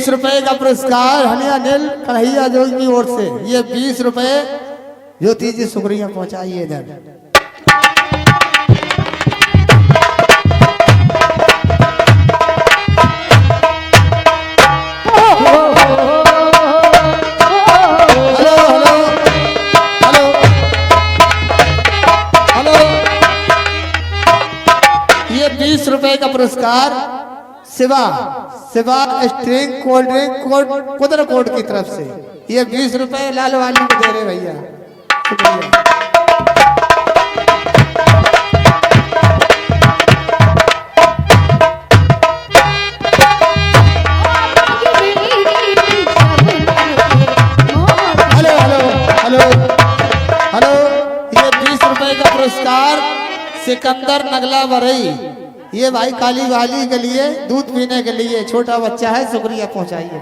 रुपए का पुरस्कार हनिया नील कन्हैया जोगी की ओर से। ये 20 रुपए ज्योति जी शुक्रिया पहुंचाइए इधर। ये 20 रुपए का पुरस्कार शिवा स्ट्रिंग कोल्ड ड्रिंक कुदर कोट की तरफ से। ये 20 रुपए लाल वाली को दे रहे भैया, शुक्रिया। हेलो, ये 20 रुपए का पुरस्कार सिकंदर नगला बरई। ये भाई काली वाली के लिए दूध पीने के लिए छोटा बच्चा है, शुक्रिया पहुंचाइए।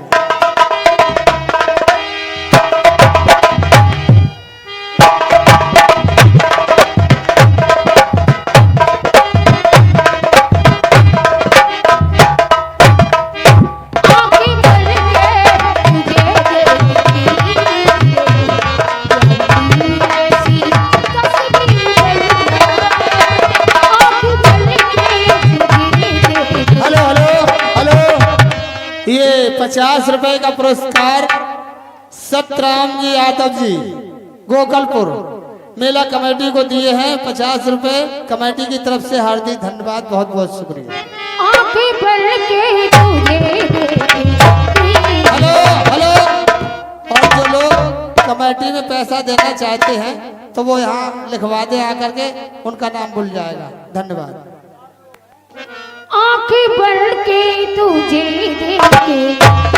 ये 50 रुपए का पुरस्कार सतराम जी यादव जी गोकलपुर मेला कमेटी को दिए हैं। 50 रुपए कमेटी की तरफ से हार्दिक धन्यवाद, बहुत बहुत शुक्रिया। हेलो, और जो लोग कमेटी में पैसा देना चाहते हैं तो वो यहाँ लिखवा दे आकर के, उनका नाम भूल जाएगा। धन्यवाद। आंखें भर के तुझे देखे